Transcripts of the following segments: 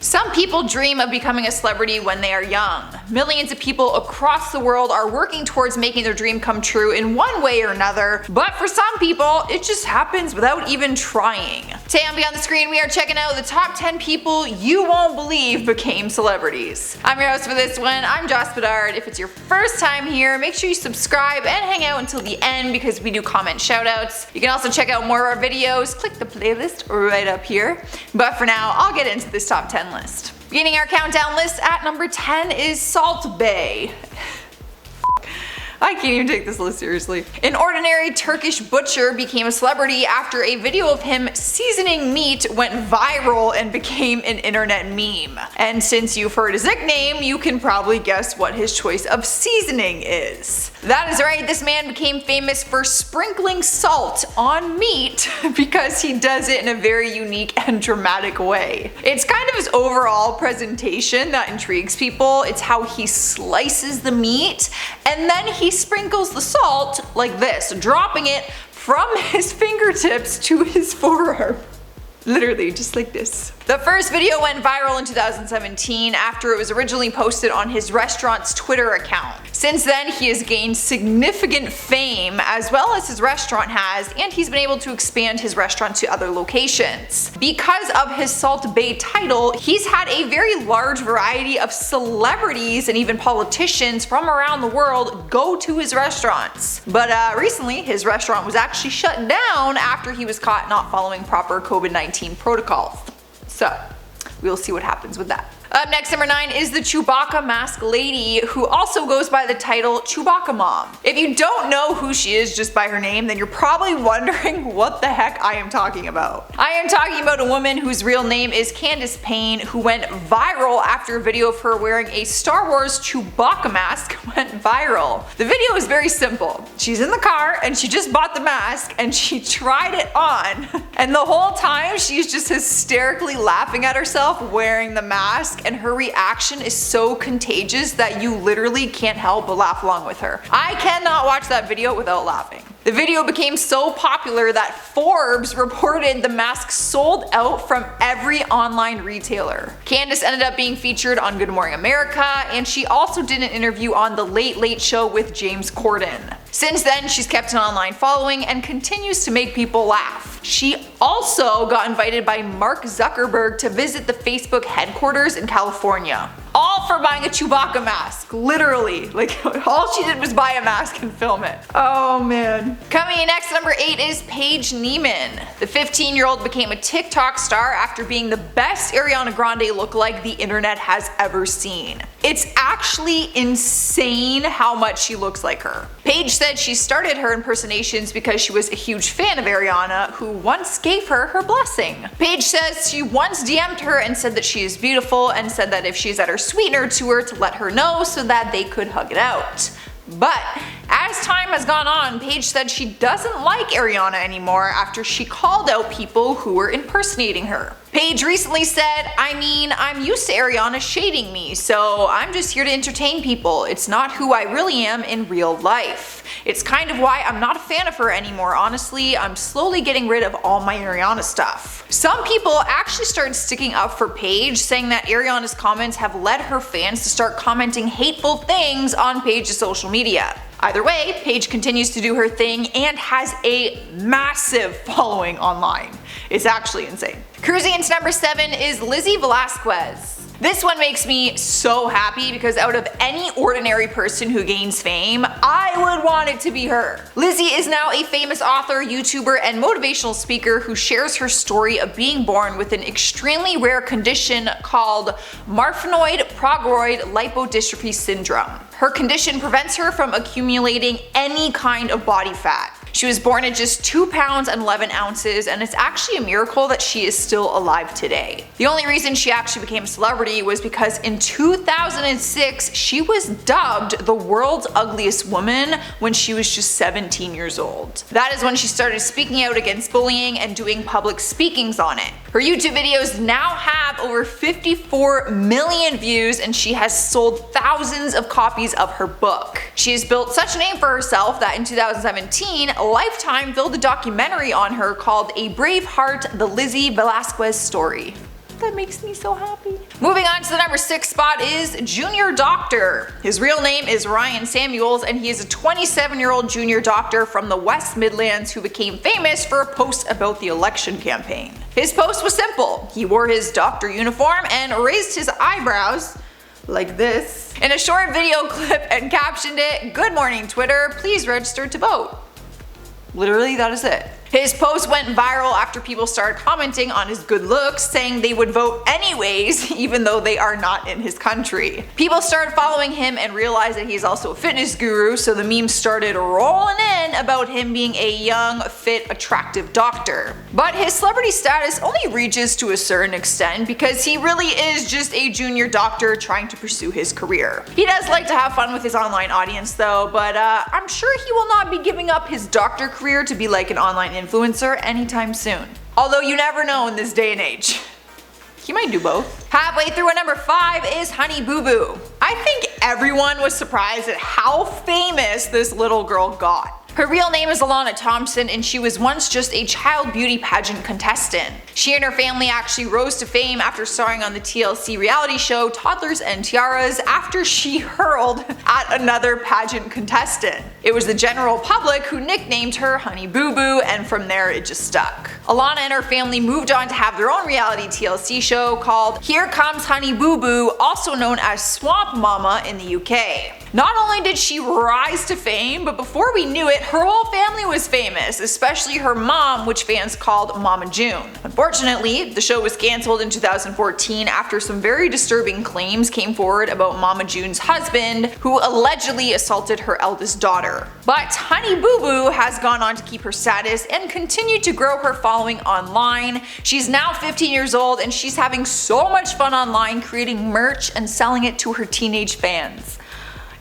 Some people dream of becoming a celebrity when they are young. Millions of people across the world are working towards making their dream come true in one way or another, but for some people, it just happens without even trying. Today on Beyond the Screen, we are checking out the top 10 people you won't believe became celebrities. I'm your host for this one, I'm Joss Bedard. If it's your first time here, make sure you subscribe and hang out until the end because we do comment shoutouts. You can also check out more of our videos, click the playlist right up here. But for now, I'll get into this top 10 list. Beginning our countdown list at number 10 is saltbae. I can't even take this list seriously. An ordinary Turkish butcher became a celebrity after a video of him seasoning meat went viral and became an internet meme. And since you've heard his nickname, you can probably guess what his choice of seasoning is. That is right, this man became famous for sprinkling salt on meat because he does it in a very unique and dramatic way. It's kind of his overall presentation that intrigues people. It's how he slices the meat and then he sprinkles the salt like this, dropping it from his fingertips to his forearm. Literally, just like this. The first video went viral in 2017 after it was originally posted on his restaurant's Twitter account. Since then, he has gained significant fame as well as his restaurant has, and he's been able to expand his restaurant to other locations. Because of his saltbae title, he's had a very large variety of celebrities and even politicians from around the world go to his restaurants. But recently, his restaurant was actually shut down after he was caught not following proper COVID-19 protocols. So, we'll see what happens with that. Up next, number 9 is the Chewbacca mask lady, who also goes by the title Chewbacca Mom. If you don't know who she is just by her name, then you're probably wondering what the heck I am talking about. I am talking about a woman whose real name is Candace Payne, who went viral after a video of her wearing a Star Wars Chewbacca mask went viral. The video is very simple. She's in the car and she just bought the mask and she tried it on. And the whole time she's just hysterically laughing at herself wearing the mask. And her reaction is so contagious that you literally can't help but laugh along with her. I cannot watch that video without laughing. The video became so popular that Forbes reported the mask sold out from every online retailer. Candace ended up being featured on Good Morning America, and she also did an interview on The Late Late Show with James Corden. Since then, she's kept an online following and continues to make people laugh. She also got invited by Mark Zuckerberg to visit the Facebook headquarters in California. All for buying a Chewbacca mask, literally. Like, all she did was buy a mask and film it. Oh man. Coming in next, number 8 is Paige Neiman. The 15-year-old became a TikTok star after being the best Ariana Grande lookalike the internet has ever seen. It's actually insane how much she looks like her. Paige said she started her impersonations because she was a huge fan of Ariana, who once gave her blessing. Paige says she once DM'd her and said that she is beautiful and said that if she's at her sweetener to her to let her know so that they could hug it out. But as time has gone on, Paige said she doesn't like Ariana anymore after she called out people who were impersonating her. Paige recently said, I'm used to Ariana shading me, so I'm just here to entertain people. It's not who I really am in real life. It's kind of why I'm not a fan of her anymore, honestly. I'm slowly getting rid of all my Ariana stuff. Some people actually started sticking up for Paige, saying that Ariana's comments have led her fans to start commenting hateful things on Paige's social media. Either way, Paige continues to do her thing and has a massive following online. It's actually insane. Cruising into number 7 is Lizzie Velasquez. This one makes me so happy because out of any ordinary person who gains fame, I would want it to be her. Lizzie is now a famous author, YouTuber, and motivational speaker who shares her story of being born with an extremely rare condition called Marfanoid Progeroid Lipodystrophy Syndrome. Her condition prevents her from accumulating any kind of body fat. She was born at just 2 pounds and 11 ounces, and it's actually a miracle that she is still alive today. The only reason she actually became a celebrity was because in 2006, she was dubbed the world's ugliest woman when she was just 17 years old. That is when she started speaking out against bullying and doing public speakings on it. Her YouTube videos now have over 54 million views, and she has sold thousands of copies of her book. She has built such a name for herself that in 2017, Lifetime filmed a documentary on her called A Brave Heart: The Lizzie Velasquez Story. That makes me so happy. Moving on to the number 6 spot is Junior Doctor. His real name is Ryan Samuels, and he is a 27-year-old junior doctor from the West Midlands who became famous for a post about the election campaign. His post was simple. He wore his doctor uniform and raised his eyebrows like this in a short video clip and captioned it, "Good morning Twitter, please register to vote." Literally, that is it. His post went viral after people started commenting on his good looks, saying they would vote anyways even though they are not in his country. People started following him and realized that he's also a fitness guru, so the memes started rolling in about him being a young, fit, attractive doctor. But his celebrity status only reaches to a certain extent because he really is just a junior doctor trying to pursue his career. He does like to have fun with his online audience though, but I'm sure he will not be giving up his doctor career to be like an online influencer anytime soon. Although you never know in this day and age. He might do both. Halfway through at number 5 is Honey Boo Boo. I think everyone was surprised at how famous this little girl got. Her real name is Alana Thompson, and she was once just a child beauty pageant contestant. She and her family actually rose to fame after starring on the TLC reality show Toddlers and Tiaras after she hurled at another pageant contestant. It was the general public who nicknamed her Honey Boo Boo, and from there it just stuck. Alana and her family moved on to have their own reality TLC show called Here Comes Honey Boo Boo, also known as Swamp Mama in the UK. Not only did she rise to fame, but before we knew it, her whole family was famous, especially her mom, which fans called Mama June. Unfortunately, the show was cancelled in 2014 after some very disturbing claims came forward about Mama June's husband, who allegedly assaulted her eldest daughter. But Honey Boo Boo has gone on to keep her status and continue to grow her following online. She's now 15 years old and she's having so much fun online creating merch and selling it to her teenage fans.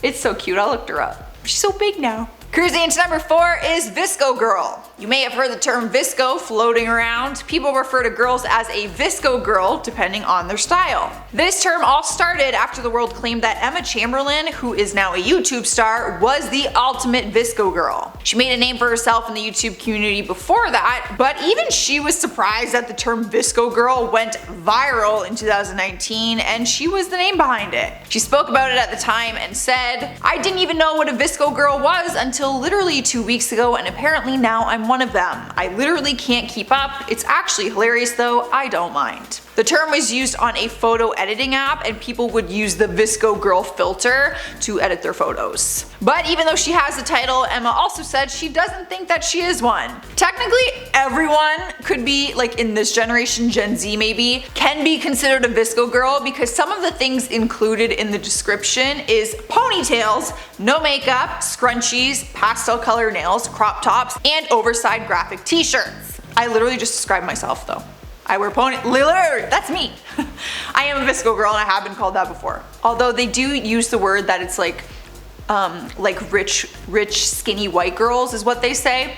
It's so cute, I looked her up. She's so big now. Cruising into number 4 is Visco Girl. You may have heard the term Visco floating around. People refer to girls as a Visco Girl depending on their style. This term all started after the world claimed that Emma Chamberlain, who is now a YouTube star, was the ultimate Visco Girl. She made a name for herself in the YouTube community before that, but even she was surprised that the term Visco Girl went viral in 2019 and she was the name behind it. She spoke about it at the time and said, "I didn't even know what a Visco Girl was until literally 2 weeks ago, and apparently now I'm one of them. I literally can't keep up. It's actually hilarious though, I don't mind." The term was used on a photo editing app and people would use the Visco Girl filter to edit their photos. But even though she has the title, Emma also said she doesn't think that she is one. Technically, everyone could be, like in this generation, Gen Z maybe, can be considered a Visco Girl because some of the things included in the description is ponytails, no makeup, scrunchies, pastel color nails, crop tops, and oversized graphic t-shirts. I literally just described myself though. I wear that's me. I am a Visco Girl and I have been called that before. Although they do use the word that it's like rich skinny white girls is what they say.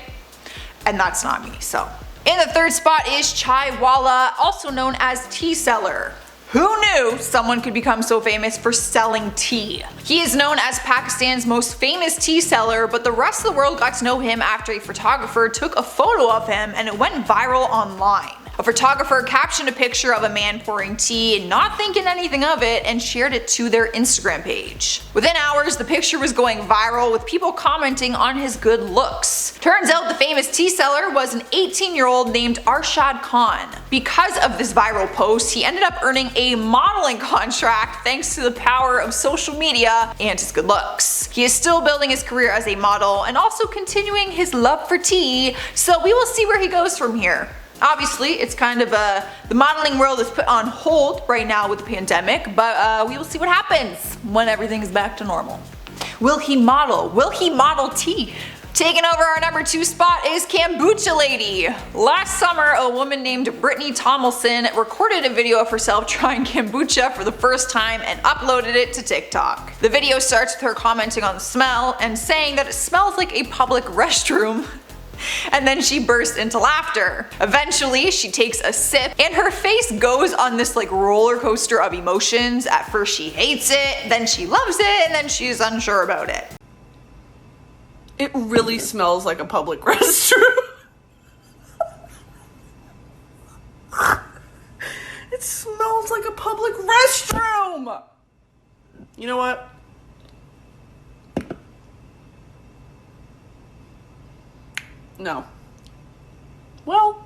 And that's not me, so. In the 3rd spot is Chaiwallah, also known as tea seller. Who knew someone could become so famous for selling tea? He is known as Pakistan's most famous tea seller, but the rest of the world got to know him after a photographer took a photo of him and it went viral online. A photographer captioned a picture of a man pouring tea, not thinking anything of it, and shared it to their Instagram page. Within hours, the picture was going viral with people commenting on his good looks. Turns out the famous tea seller was an 18-year-old named Arshad Khan. Because of this viral post, he ended up earning a modeling contract thanks to the power of social media and his good looks. He is still building his career as a model and also continuing his love for tea, so we will see where he goes from here. Obviously, it's kind of the modeling world is put on hold right now with the pandemic, but we will see what happens when everything is back to normal. Will he model? Will he model tea? Taking over our number 2 spot is Kombucha Lady. Last summer, a woman named Brittany Tomlinson recorded a video of herself trying kombucha for the first time and uploaded it to TikTok. The video starts with her commenting on the smell and saying that it smells like a public restroom. And then she bursts into laughter. Eventually, she takes a sip and her face goes on this like roller coaster of emotions. At first she hates it, then she loves it, and then she's unsure about it. It really smells like a public restroom. It smells public restroom. You know what? No. Well,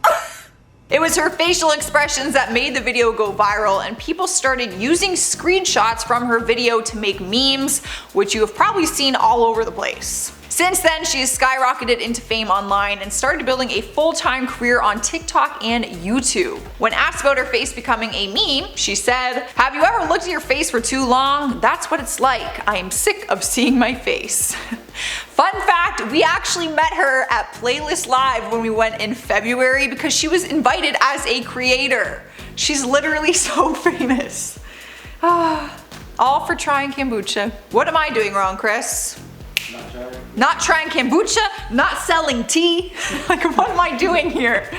It was her facial expressions that made the video go viral, and people started using screenshots from her video to make memes, which you have probably seen all over the place. Since then, she has skyrocketed into fame online and started building a full-time career on TikTok and YouTube. When asked about her face becoming a meme, she said, "Have you ever looked at your face for too long? That's what it's like. I am sick of seeing my face." Fun fact, we actually met her at Playlist Live when we went in February because she was invited as a creator. She's literally so famous. All for trying kombucha. What am I doing wrong, Chris? Not trying kombucha, not selling tea. Like, what am I doing here?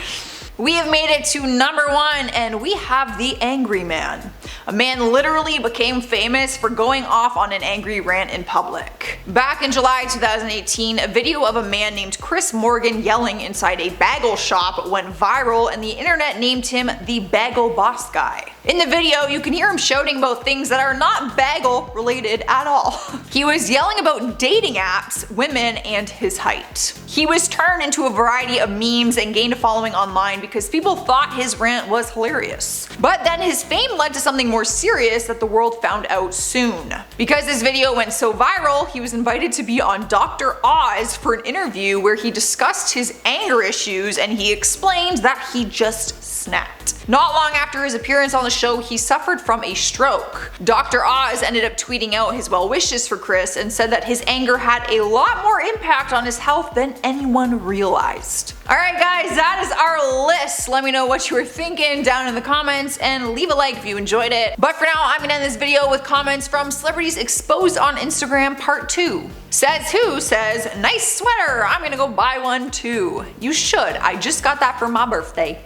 We have made it to #1, and we have the angry man. A man literally became famous for going off on an angry rant in public. Back in July 2018, a video of a man named Chris Morgan yelling inside a bagel shop went viral, and the internet named him the Bagel Boss Guy. In the video, you can hear him shouting about things that are not bagel related at all. He was yelling about dating apps, women, and his height. He was turned into a variety of memes and gained a following online because people thought his rant was hilarious. But then his fame led to something more serious that the world found out soon. Because this video went so viral, he was invited to be on Dr. Oz for an interview where he discussed his anger issues, and he explained that he just snapped. Not long after his appearance on the show, he suffered from a stroke. Dr. Oz ended up tweeting out his well wishes for Chris and said that his anger had a lot more impact on his health than anyone realized. Alright guys, that is our list. Let me know what you were thinking down in the comments, and leave a like if you enjoyed it. But for now, I'm gonna end this video with comments from Celebrities Exposed on Instagram Part 2. Says who says, "Nice sweater, I'm gonna go buy one too." You should, I just got that for my birthday.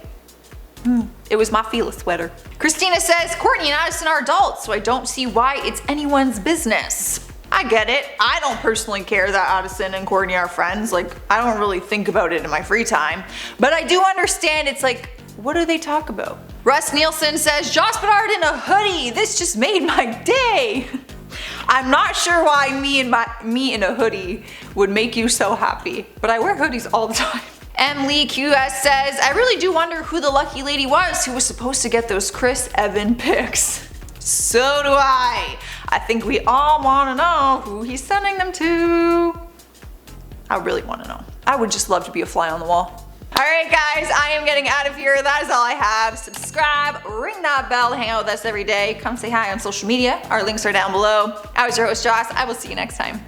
It was my Fila sweater. Christina says, "Courtney and Addison are adults, so I don't see why it's anyone's business." I get it. I don't personally care that Addison and Courtney are friends. Like, I don't really think about it in my free time. But I do understand it's like, what do they talk about? Russ Nielsen says, "Joss Bedard in a hoodie. This just made my day." I'm not sure why me in a hoodie would make you so happy, but I wear hoodies all the time. M. Lee QS says, "I really do wonder who the lucky lady was who was supposed to get those Chris Evan pics." So do I. I think we all want to know who he's sending them to. I really want to know. I would just love to be a fly on the wall. Alright guys, I am getting out of here. That is all I have. Subscribe, ring that bell to hang out with us every day. Come say hi on social media. Our links are down below. I was your host, Joss. I will see you next time.